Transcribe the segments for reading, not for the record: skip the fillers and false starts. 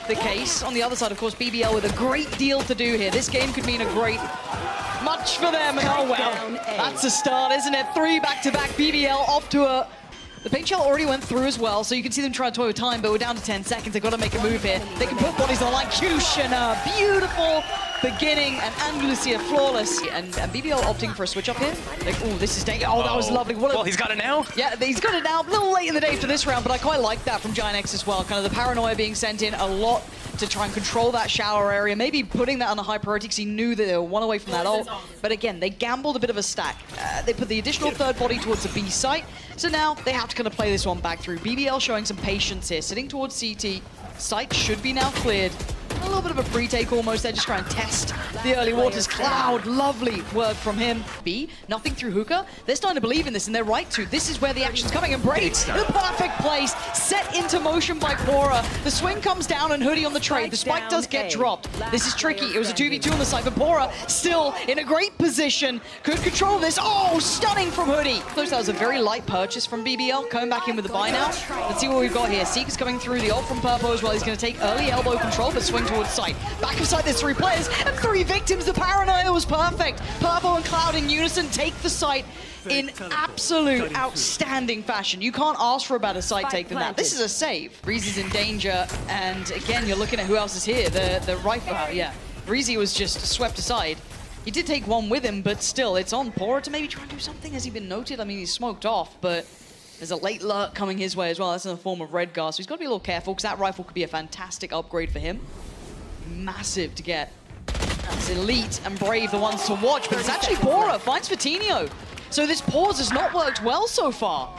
the case. On the other side, of course, BBL with a great deal to do here. This game could mean a great much for them. And oh well, that's a start, isn't it? 3 back-to-back. BBL off to a... The paint shell already went through as well, so you can see them try to toy with time, but we're down to 10 seconds. They've got to make a move here. They can put bodies on the line. Kushina, beautiful beginning, and Andalusia flawless. And BBL opting for a switch up here. Like, oh, this is dangerous. Oh, that was lovely. Well, he's got it now. Yeah, he's got it now. A little late in the day for this round, but I quite like that from GIANTX as well. Kind of the paranoia being sent in a lot to try and control that shower area, maybe putting that on a high priority because he knew that they were 1 away from that ult. But again, they gambled a bit of a stack. They put the additional third body towards the B site, so now they have to kind of play this one back through. BBL showing some patience here, sitting towards CT. Site should be now cleared. A little bit of a pre-take almost. They're just trying to test the early waters. Cloud, lovely work from him. B, nothing through Hookah. They're starting to believe in this, and they're right to. This is where the action's coming. And Brave, the perfect place, set into motion by Pora. The swing comes down, and Hoodie on the trade. The spike does get dropped. This is tricky. It was a 2v2 on the side, but Pora still in a great position. Could control this. Oh, stunning from Hoodie. That was a very light purchase from BBL. Coming back in with the buy now. Let's see what we've got here. Seeker's coming through. The ult from Purple as well. He's going to take early elbow control, but swing towards site. Back of site, there's 3 players and 3 victims. The paranoia was perfect. Purple and Cloud in unison take the site in absolute outstanding fashion. You can't ask for a better site take than that. This is a save. Breezy is in danger, and again, you're looking at who else is here. The rifle, yeah. Breezy was just swept aside. He did take 1 with him, but still, it's on Pora to maybe try and do something. Has he been noted? I mean, he's smoked off, but there's a late lurk coming his way as well. That's in the form of Redgar, so he's got to be a little careful because that rifle could be a fantastic upgrade for him. Massive to get. That's Elite and Brave the ones to watch, but it's actually Pora finds Vitinho. So this pause has not worked well so far.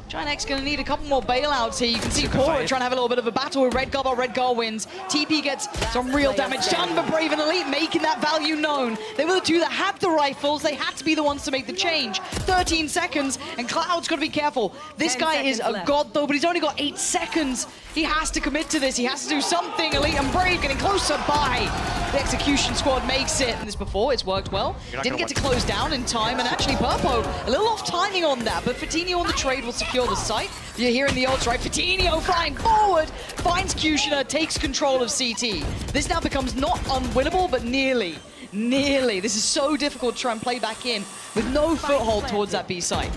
GIANTX going to need a couple more bailouts here. You can see Pora trying to have a little bit of a battle with Redgar, but Redgar wins. TP gets some real damage done, but Brave and Elite making that value known. They were the 2 that had the rifles. They had to be the ones to make the change. 13 seconds, and Cloud's got to be careful. This guy is a god, though, but he's only got 8 seconds. He has to commit to this. He has to do something. Elite and Brave getting closer by. The execution squad makes it. And this before, it's worked well. Didn't get to close down in time, and actually Purpo a little off timing on that, but Vitinho on the trade will secure the site. You're hearing the ults, right? Vitinho flying forward, finds Kushina, takes control of CT. This now becomes not unwinnable, but nearly. This is so difficult to try and play back in with no foothold towards that B site.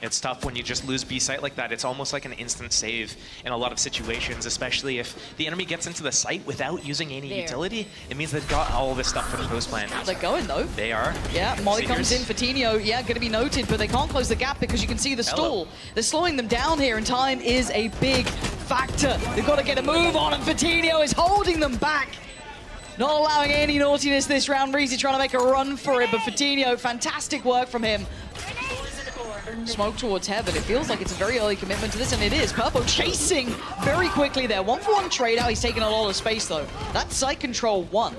It's tough when you just lose B site like that. It's almost like an instant save in a lot of situations, especially if the enemy gets into the site without using any utility. It means they've got all this stuff for the post plan. They're going though. They are. Yeah, Molly comes in, Vitinho, yeah, going to be noted, but they can't close the gap because you can see the stall. They're slowing them down here, and time is a big factor. They've got to get a move on, and Vitinho is holding them back. Not allowing any naughtiness this round. Breezy trying to make a run for it, but Vitinho, fantastic work from him. Smoke towards heaven. It feels like it's a very early commitment to this, and it is. Purple chasing very quickly there. 1-for-1 trade out. He's taking a lot of space, though. That site control 1.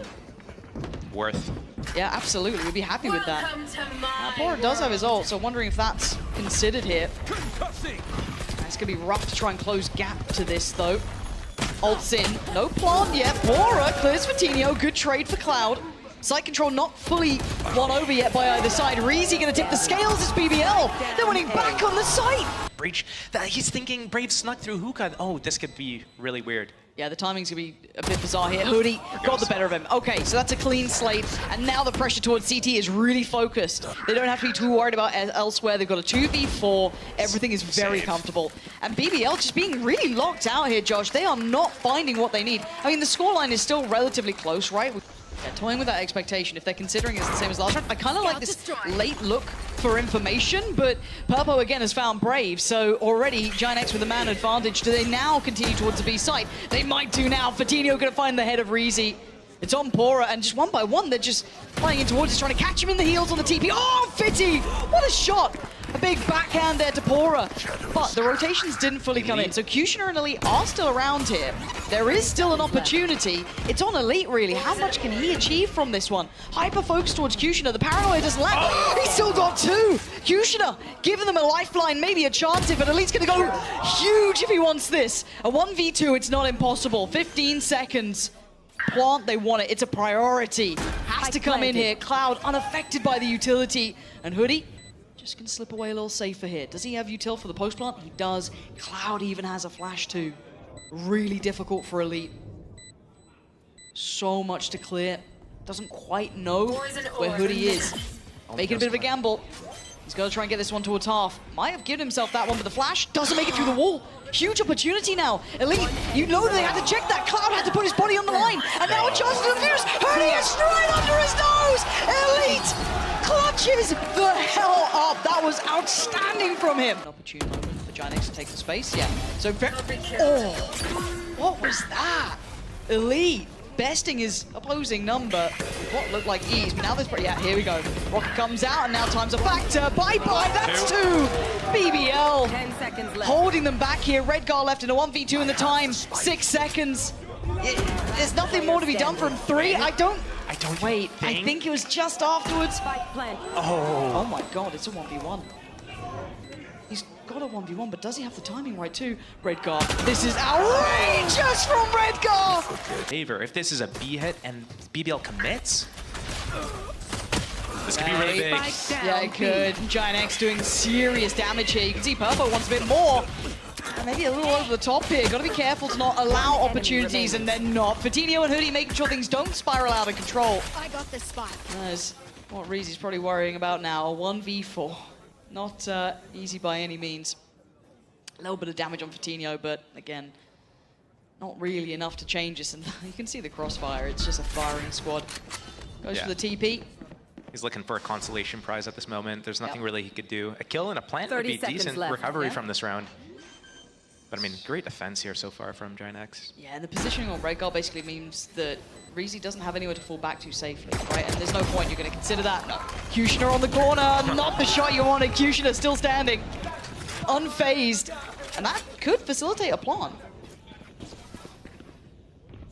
Worth. Yeah, absolutely. We'd be happy with that. Pora does have his ult, so wondering if that's considered here. It's going to be rough to try and close gap to this, though. Ult's in. No plant yet. Pora clears Vitinho. Good trade for Cloud. Site control not fully won over yet by either side. Reezy going to tip the scales. It's BBL. They're winning back on the site. Breach. He's thinking Brave snuck through Hookah. Oh, this could be really weird. Yeah, the timing's going to be a bit bizarre here. Hoodie got the better of him. Okay, so that's a clean slate. And now the pressure towards CT is really focused. They don't have to be too worried about elsewhere. They've got a 2v4. Everything is very comfortable. And BBL just being really locked out here, Josh. They are not finding what they need. I mean, the scoreline is still relatively close, right? Yeah, toying with that expectation. If they're considering it's the same as last round, I kind of like this late look for information, but Purpo again has found Brave, so already GIANTX with a man advantage. Do they now continue towards the B site? They might do now. Vitinho going to find the head of Reezy. It's on Pora, and just 1 by 1, they're just flying in towards us, trying to catch him in the heels on the TP. Oh, Fitty! What a shot! A big backhand there to Pora, but the rotations didn't fully come in, so Kushina and Elite are still around here. There is still an opportunity. It's on Elite, really. How much can he achieve from this one? Hyper-focused towards Kushina. The paranoia doesn't land. He's still got 2! Kushina giving them a lifeline, maybe a chance if, but Elite's going to go huge if he wants this. A 1v2, it's not impossible. 15 seconds. Plant, they want it. It's a priority. Has to come in here. Cloud unaffected by the utility. And Hoodie just can slip away a little safer here. Does he have util for the post plant? He does. Cloud even has a flash too. Really difficult for Elite. So much to clear. Doesn't quite know where Hoodie is. Making a bit of a gamble. He's got to try and get this one towards half. Might have given himself that one, but the flash doesn't make it through the wall. Huge opportunity now. Elite, you know they had to check that. Cloud had to put his body on the line. And now a chance to defuse. Hoodie is straight under his nose. Elite clutches the hell up. That was outstanding from him. An opportune moment for GIANTX to take the space. Yeah. So, oh, what was that? Elite besting his opposing number with what looked like ease. But now there's, yeah, here we go. Rocket comes out, and now time's a factor. Bye-bye, that's 2. BBL 10 seconds left. Holding them back here. Redgar left in a 1v2 in the time. 6 seconds. There's nothing more to be done from 3. I don't wait. I think it was just afterwards. Oh my God, it's a 1v1. He's got a 1v1, but does he have the timing right too? Redgar, this is outrageous from Redgar! Favor, if this is a B hit and BBL commits, this could be really big. Yeah, it could. GIANTX doing serious damage here. You can see Purple wants a bit more. Maybe a little over the top here. Got to be careful to not allow opportunities and then not. Fatinho and Hoodie making sure things don't spiral out of control. I got this spot. That's what Reezy's probably worrying about now. A 1v4. Not easy by any means. A little bit of damage on Fatinho, but again, not really enough to change this. And you can see the crossfire. It's just a firing squad. Goes for the TP. He's looking for a consolation prize at this moment. There's nothing really he could do. A kill and a plant would be decent recovery from this round. But I mean, great defense here so far from GIANTX. Yeah, and the positioning on Redgar basically means that Reezy doesn't have anywhere to fall back to safely, right? And there's no point you're going to consider that. No. Kushner on the corner, not the shot you wanted. Kushner still standing, unfazed. And that could facilitate a plant.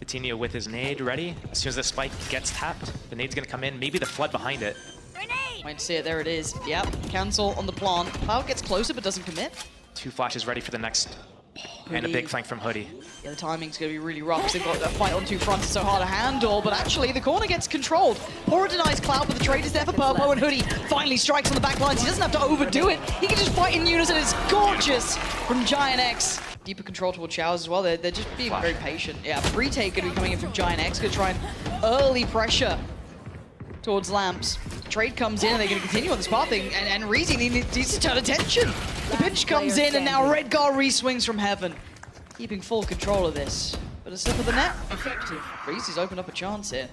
Fatinho with his nade ready. As soon as the spike gets tapped, the nade's going to come in. Maybe the flood behind it. Wait to see it, there it is. Yep, cancel on the plant. Cloud gets closer but doesn't commit. 2 flashes ready for the next. And a big flank from Hoodie. Yeah, the timing's going to be really rough because they've got a fight on 2 fronts. It's so hard to handle, but actually the corner gets controlled. Pora denies Cloud, but the trade is there for Purple, and Hoodie finally strikes on the back lines. He doesn't have to overdo it. He can just fight in unison. It's gorgeous from GIANTX. Deeper control towards Showers as well. They're just being very patient. Yeah, retake going to be coming in from GIANTX. Going to try and early pressure towards Lamps. Trade comes in, and they're going to continue on this path thing, and Reezy needs to turn attention. The pinch comes in, and now Redgar re-swings from heaven. Keeping full control of this. But a slip of the net. Effective. Reezy's opened up a chance here.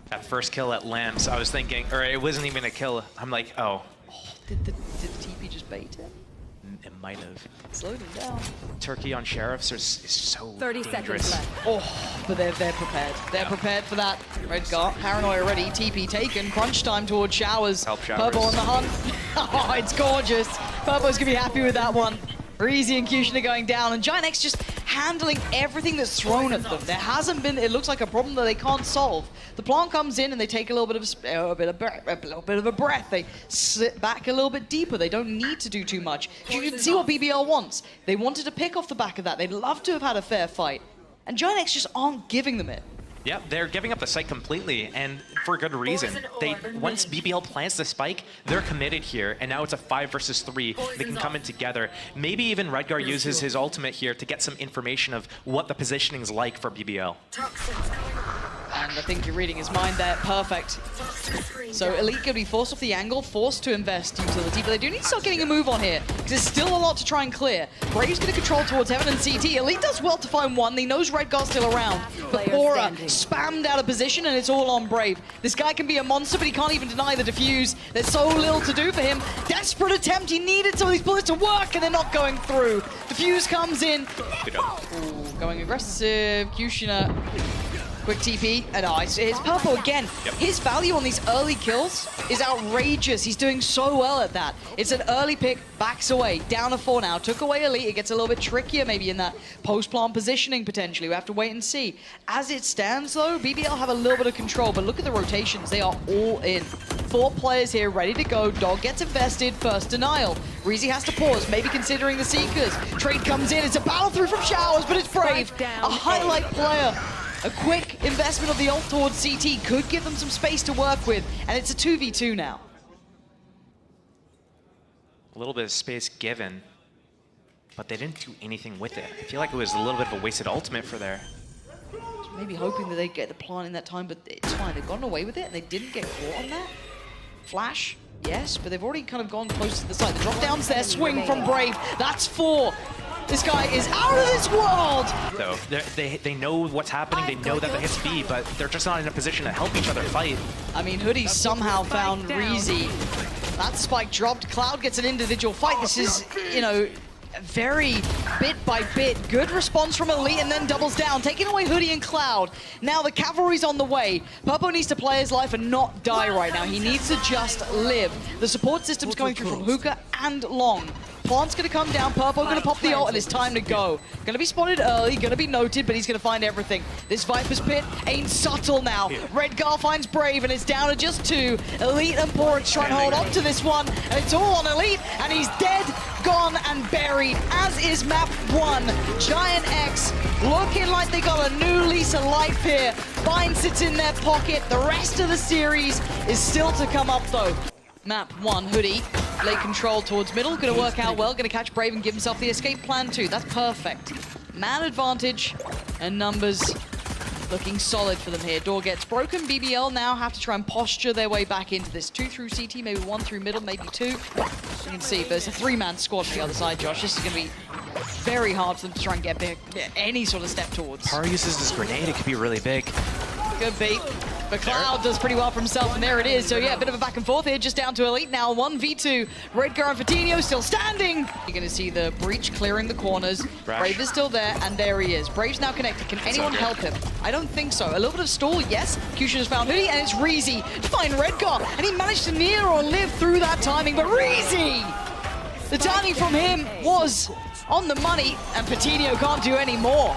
That first kill at Lamps, I was thinking, or it wasn't even a kill. I'm like, oh. Did the TP just bait it? It might have. Slowed him down. Turkey on Sheriffs is so 30 dangerous. seconds left. Oh, but they're prepared. They're prepared for that. Redgar, Paranoia ready, TP taken, crunch time towards Showers. Help Showers. Purple on the hunt. Oh, it's gorgeous. Purple's gonna be happy with that one. Reezy and Kushner going down, and GIANTX just handling everything that's thrown at them. There hasn't been, it looks like a problem that they can't solve. The plant comes in and they take a little bit of a breath. They sit back a little bit deeper. They don't need to do too much. You can see what BBL wants. They wanted to pick off the back of that. They'd love to have had a fair fight. And GIANTX just aren't giving them it. Yeah, they're giving up the site completely, and for good reason. Once BBL plants the spike, they're committed here, and now it's a 5 versus 3. They can come in together. Maybe even Redgar uses his ultimate here to get some information of what the positioning's like for BBL. And I think you're reading his mind there. Perfect. So Elite going to be forced off the angle, forced to invest utility, but they do need to start getting a move on here, because there's still a lot to try and clear. Brave's going to control towards Heaven and CT. Elite does well to find one. He knows Redgar's still around, but Pora spammed out of position, and it's all on Brave. This guy can be a monster, but he can't even deny the defuse. There's so little to do for him. Desperate attempt. He needed some of these bullets to work, and they're not going through. Defuse comes in. Ooh, going aggressive. Kushner. Quick TP, and it's Purple again. Yep. His value on these early kills is outrageous. He's doing so well at that. It's an early pick, backs away, down to 4 now. Took away Elite. It gets a little bit trickier maybe in that post-plant positioning potentially. We have to wait and see. As it stands though, BBL have a little bit of control, but look at the rotations. They are all in. 4 players here ready to go. Dog gets invested, first denial. Reezy has to pause, maybe considering the Seekers. Trade comes in, it's a battle through from Showers, but it's Brave. A highlight player. A quick investment of the ult towards CT could give them some space to work with, and it's a 2v2 now. A little bit of space given. but they didn't do anything with it. I feel like it was a little bit of a wasted ultimate for there. Maybe hoping that they'd get the plant in that time, but it's fine. They've gotten away with it, and they didn't get caught on that. Flash, yes, but they've already kind of gone close to the side. The drop down's there, swing from Brave. That's 4. This guy is out of this world! So they know what's happening, they know that the hit's B, but they're just not in a position to help each other fight. I mean, Hoodie somehow found Reezy. That spike dropped. Cloud gets an individual fight. This is, you know, very bit by bit. Good response from Elite and then doubles down, taking away Hoodie and Cloud. Now the cavalry's on the way. Purpo needs to play his life and not die right now. He needs to just live. The support system's coming through from Hookah and Long. Plant's gonna come down, Purpo gonna pop the ult, and it's time to go. Gonna be spotted early, gonna be noted, but he's gonna find everything. This Viper's Pit ain't subtle now. Redgar finds Brave, and it's down to just 2. Elite and Porridge try and hold on to this one, and it's all on Elite, and he's dead, gone, and buried, as is map 1. GIANTX looking like they got a new lease of life here. Bind sits in their pocket. The rest of the series is still to come up, though. Map 1, Hoodie, late control towards middle, gonna work out well, gonna catch Brave and give himself the escape plan too. That's perfect. Man advantage and numbers looking solid for them here. Door gets broken. BBL now have to try and posture their way back into this. 2 through CT, maybe 1 through middle, maybe 2. You can see there's a 3-man squad on the other side, Josh. This is gonna be very hard for them to try and get any sort of step towards. Par uses this grenade, it could be really big. Could be. But Cloud does pretty well for himself, and there it is. So yeah, a bit of a back and forth here, just down to Elite now. 1v2. Redgar and Fatinho still standing. You're going to see the breach clearing the corners. Brave is still there, and there he is. Brave's now connected. Can anyone help him? I don't think so. A little bit of stall, yes. Kushin has found Hoodie, and it's Reezy to find Redgar. And he managed to near or live through that timing, but Reezy! The timing from him was on the money, and Fatinho can't do any more.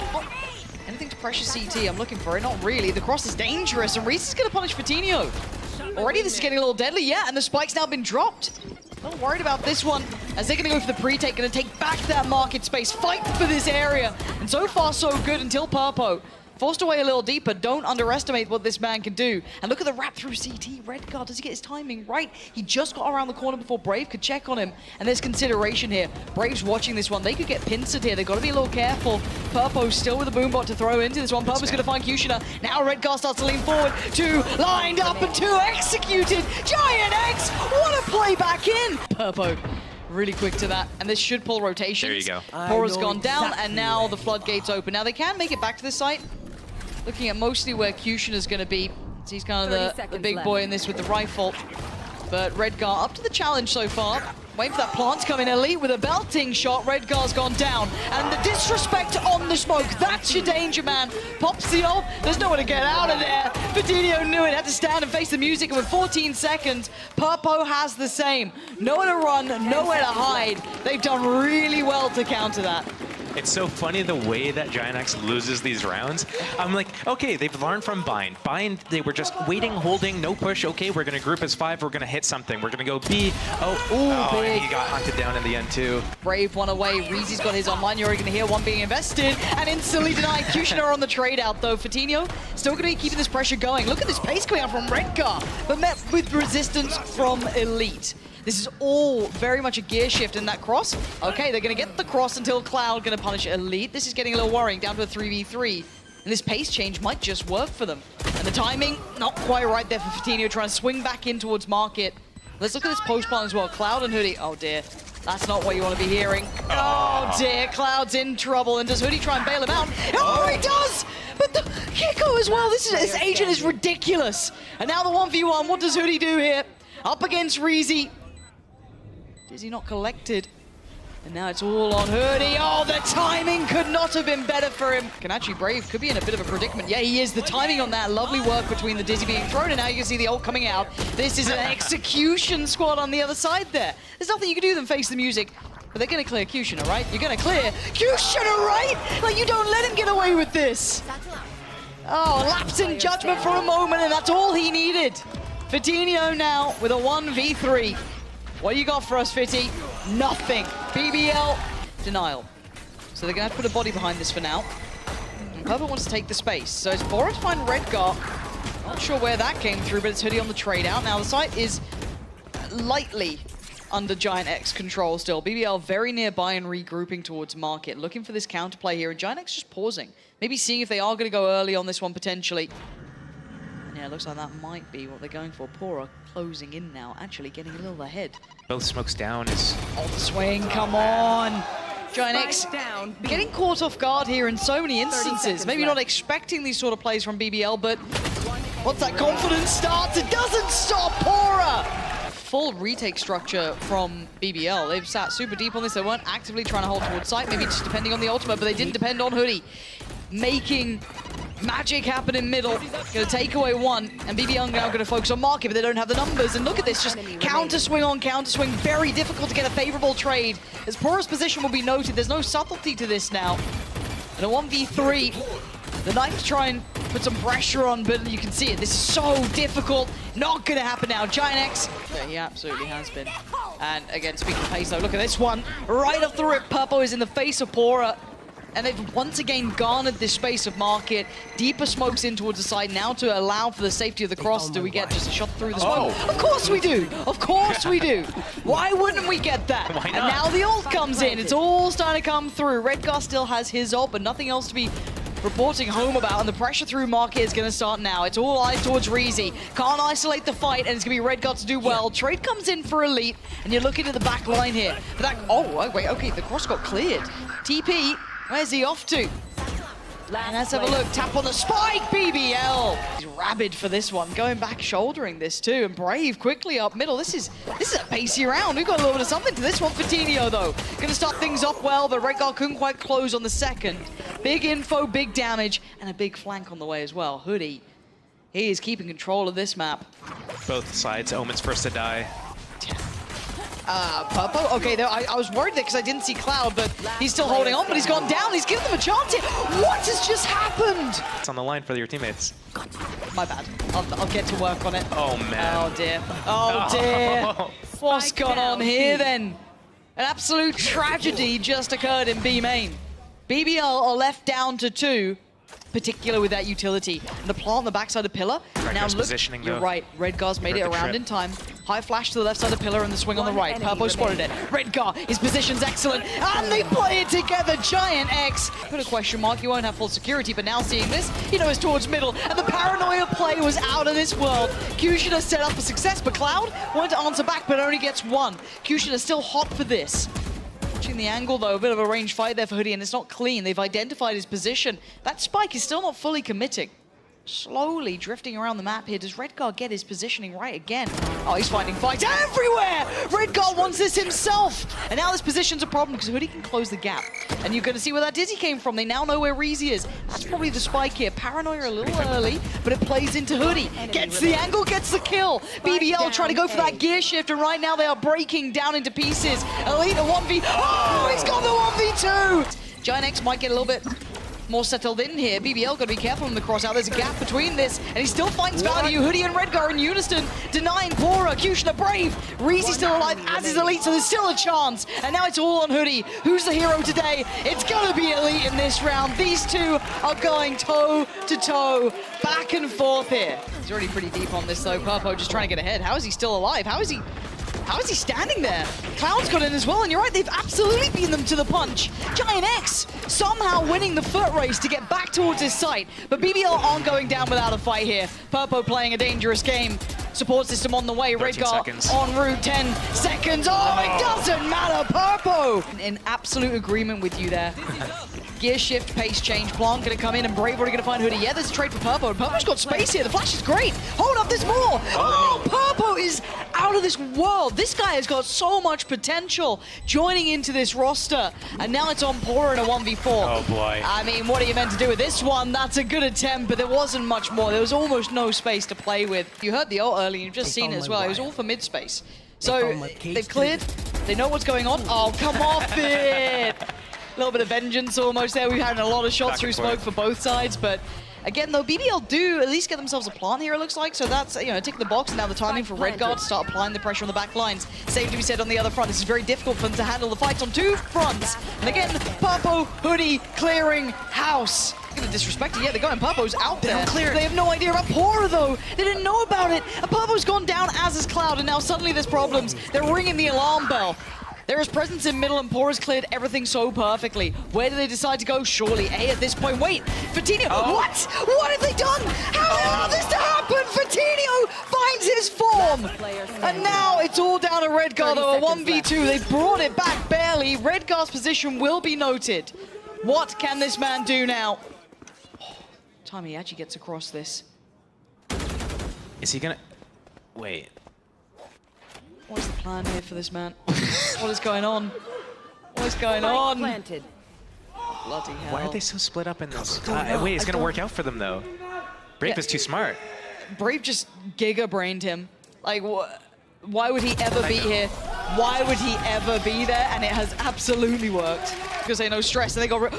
Anything to pressure CT, I'm looking for it. Not really. The cross is dangerous, and Reese is going to punish Fatinho. Already this is getting a little deadly, yeah, and the spike's now been dropped. Not worried about this one, as they're going to go for the pre-take, going to take back that market space, fight for this area. And so far, so good until Purpo forced away a little deeper. Don't underestimate what this man can do. And look at the wrap through CT. Redgar, does he get his timing right? He just got around the corner before Brave could check on him. And there's consideration here. Brave's watching this one. They could get pincered here. They've got to be a little careful. Purpo's still with a boombot to throw into this one. Purpo's going to find Kushina. Now Redgar starts to lean forward. 2 lined up and 2 executed. GIANTX, what a play back in. Purpo really quick to that, and this should pull rotations. There you go. Pora's gone down, and now the floodgates open. Now they can make it back to this site. Looking at mostly where Kushin is going to be. He's kind of the big boy in this with the rifle. But Redgar up to the challenge so far. Wait for that plant to come in. Elite with a belting shot. Redgar's gone down. And the disrespect on the smoke. That's your danger, man. Pops the ult. There's nowhere to get out of there. Fatinho knew it. Had to stand and face the music. And with 14 seconds, Purpo has the same. Nowhere to run, nowhere to hide. They've done really well to counter that. It's so funny the way that GIANTX loses these rounds. I'm like, okay, they've learned from Bind. Bind, they were just waiting, holding, no push. Okay, we're going to group as 5. We're going to hit something. We're going to go B. Oh, and he got hunted down in the end, too. Brave one away. Reezy's got his online. You're already going to hear one being invested and instantly denied. Kushner on the trade out, though. Fatinho still going to be keeping this pressure going. Look at this pace coming out from Redgar, but met with resistance from Elite. This is all very much a gear shift in that cross. Okay, they're going to get the cross until Cloud going to punish Elite. This is getting a little worrying, down to a 3v3. And this pace change might just work for them. And the timing, not quite right there for Fatinho, trying to swing back in towards Market. Let's look at this post plan as well. Cloud and Hoodie. Oh dear, that's not what you want to be hearing. Oh dear, Cloud's in trouble. And does Hoodie try and bail him out? Oh, he does! But the Kiko as well. This agent is ridiculous. And now the 1v1. What does Hoodie do here? Up against Reezy. Is he not collected? And now it's all on Hoodie. Oh, the timing could not have been better for him. Can actually Brave could be in a bit of a predicament. Yeah, he is. The timing on that. Lovely work between the Dizzy being thrown, and now you can see the ult coming out. This is an execution squad on the other side there. There's nothing you can do than face the music. But they're going to clear Kushina, right? You're going to clear Kushina, right? Like, you don't let him get away with this. Oh, lapse in judgment for a moment, and that's all he needed. Fatinho now with a 1v3. What do you got for us, Fitty? Nothing. BBL, denial. So they're going to have to put a body behind this for now. And Purple wants to take the space. So it's Bora to find Redgar. Not sure where that came through, but it's Hoodie on the trade out. Now the site is lightly under GIANTX control still. BBL very nearby and regrouping towards market, looking for this counterplay here, and GIANTX just pausing. Maybe seeing if they are going to go early on this one potentially. And yeah, it looks like that might be what they're going for. Pora closing in now, actually getting a little ahead. Both smokes down is... Oh, the swing, come on! GIANTX getting caught off guard here in so many instances. Maybe not expecting these sort of plays from BBL, but once that confidence starts, it doesn't stop Pora! Full retake structure from BBL. They've sat super deep on this. They weren't actively trying to hold towards site, maybe just depending on the ultimate, but they didn't depend on Hoodie. Making magic happen in middle. Gonna take away one, and BBL now gonna focus on market, but they don't have the numbers. And look at this, just counter swing on counter swing. Very difficult to get a favorable trade. As Pora's position will be noted, there's no subtlety to this now. And a 1v3, the Knights try and put some pressure on, but you can see it. This is so difficult. Not gonna happen now. GIANTX, yeah, he absolutely has been. And again, speaking of pace though, look at this one. Right off the rip, Purpo is in the face of Pora. And they've once again garnered this space of market. Deeper smokes in towards the side now to allow for the safety of the cross. Do we get just a shot through the smoke? Of course we do! Of course we do! Why wouldn't we get that? Why not? And now the ult comes in. It's all starting to come through. Redgar still has his ult, but nothing else to be reporting home about, and the pressure through market is going to start now. It's all eyes towards Reezy. Can't isolate the fight, and it's going to be Redgar to do well. Trade comes in for Elite, and you're looking at the back line here. But that, oh, wait, okay, the cross got cleared. TP, where's he off to? And let's have a look. Tap on the spike, BBL. He's rabid for this one. Going back, shouldering this too. And Brave quickly up middle. This is a pacey round. We've got a little bit of something to this one for Tinio though. Gonna start things off well, but Redgar couldn't quite close on the second. Big info, big damage, and a big flank on the way as well. Hoodie, he is keeping control of this map. Both sides, Omen's first to die. Purpo? Okay, I was worried there because I didn't see Cloud, but he's still holding on, but he's gone down. He's given them a chance here. What has just happened? It's on the line for your teammates. My bad. I'll get to work on it. Oh, man. Oh, dear. Oh, dear. What's gone on here, then? An absolute tragedy just occurred in B main. BBL are left down to 2. Particular with that utility. And the plant on the backside of pillar. Now look, positioning, you're though. right. Redgar's made it around in time. High flash to the left side of pillar and the swing on the right. Purpo spotted it. Redgar, his position's excellent. And they play it together. GIANTX. Put a question mark. You won't have full security, but now seeing this, he knows towards middle. And the paranoia play was out of this world. Kushina set up for success, but Cloud wanted to answer back, but only gets one. Kushina still hot for this. Watching the angle though, a bit of a range fight there for Hoodie, and it's not clean. They've identified his position. That spike is still not fully committing. Slowly drifting around the map here. Does Redgar get his positioning right again? Oh, he's finding fights everywhere! Redgar wants this himself! And now this position's a problem because Hoodie can close the gap. And you're going to see where that Dizzy came from. They now know where Reezy is. That's probably the spike here. Paranoia a little early, but it plays into Hoodie. Gets the angle, gets the kill. BBL trying to go for that gear shift, and right now they are breaking down into pieces. Elite a 1v... Oh, he's got the 1v2! GIANTX might get a little bit more settled in here. BBL got to be careful on the cross out. There's a gap between this, and he still finds value. Hoodie and Redgar in unison, denying Pora. Kushina brave. Reezy still alive, as is Elite, so there's still a chance. And now it's all on Hoodie. Who's the hero today? It's gonna be Elite in this round. These two are going toe to toe, back and forth here. He's already pretty deep on this though. Purpo just trying to get ahead. How is he still alive? How is he standing there? Cloud's got in as well, and you're right, they've absolutely beaten them to the punch. GIANTX somehow winning the foot race to get back towards his site, but BBL aren't going down without a fight here. Purpo playing a dangerous game. Support system on the way. Redgar en route, 10 seconds. Oh, it doesn't matter, Purpo! In absolute agreement with you there. Gear shift, pace change. Plant gonna come in, and Brave already gonna find Hoodie. Yeah, there's a trade for Purpo. Purpo's got space here. The flash is great. Hold up, there's more. Oh, Purpo is out of this world. This guy has got so much potential joining into this roster. And now it's on Pora in a 1v4. Oh boy. I mean, what are you meant to do with this one? That's a good attempt, but there wasn't much more. There was almost no space to play with. You heard the ult early, and you've just seen it as well. It was all for mid space. So they've cleared. They know what's going on. Oh, come off it. A little bit of vengeance almost there. We've had a lot of shots through smoke for both sides, but again, though, BBL do at least get themselves a plant here, it looks like. So that's, you know, tick the box. Now the timing for Redgar to start applying the pressure on the back lines. Same to be said on the other front. This is very difficult for them to handle the fights on two fronts. And again, Purpo, Hoodie, clearing house. gonna disrespect it. Yeah, they're going. Purpo's out there. Clear. They have no idea about Pora though. They didn't know about it. And Purpo's gone down, as is Cloud, and now suddenly there's problems. They're ringing the alarm bell. There is presence in middle, and Pora's cleared everything so perfectly. Where do they decide to go? Surely A at this point. Wait, Fatinho, what? What have they done? How allowed this to happen? Fatinho finds his form. And now it's all down to Redgar, though, a 1v2. They brought it back barely. Redgar's position will be noted. What can this man do now? Time he actually gets across this. Is he gonna... Wait. What is the plan here for this man? What is going on? What is going on? Planted. Bloody hell. Why are they so split up in this? Wait, it's gonna work out for them though. Brave is too smart. Brave just giga-brained him. Like, why would he ever be here? Why would he ever be there? And it has absolutely worked. Because they no stress, and they got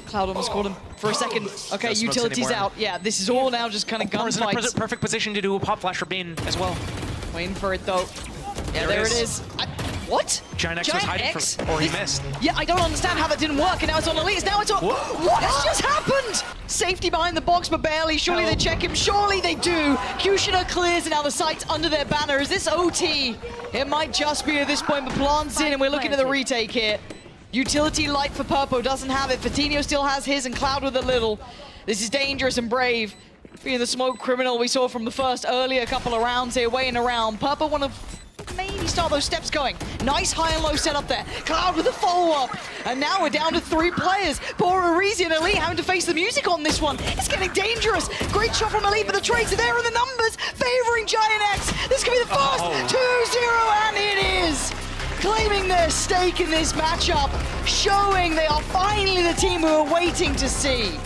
Cloud almost caught him for a second. Okay, No smokes utilities anymore. out. Yeah, this is all now just kind of Pora's in a gunfights. perfect position to do a pop flash for Bane as well. Waiting for it though. Yeah, there it is. What? GIANTX was hiding from, or he missed. Yeah, I don't understand how that didn't work, and now it's on Elite. Now it's on. What has just happened? Safety behind the box, but barely. Surely they check him. Surely they do. Kushina clears, and now the site's under their banner. Is this OT? It might just be at this point, but Plant's in, and we're looking at the retake here. Utility light for Purpo doesn't have it. Fatinho still has his, and Cloud with a little. This is dangerous and Brave. Being the smoke criminal we saw from the first earlier couple of rounds here, waiting around. Purpo want to maybe start those steps going. Nice high and low setup there. Cloud with a follow-up. And now we're down to 3 players. Pora, Reezy, and Elite having to face the music on this one. It's getting dangerous. Great shot from Elite, but the trades are there in the numbers, favoring GIANTX. This could be the first 2-0, and it is. Claiming their stake in this matchup, showing they are finally the team who are waiting to see.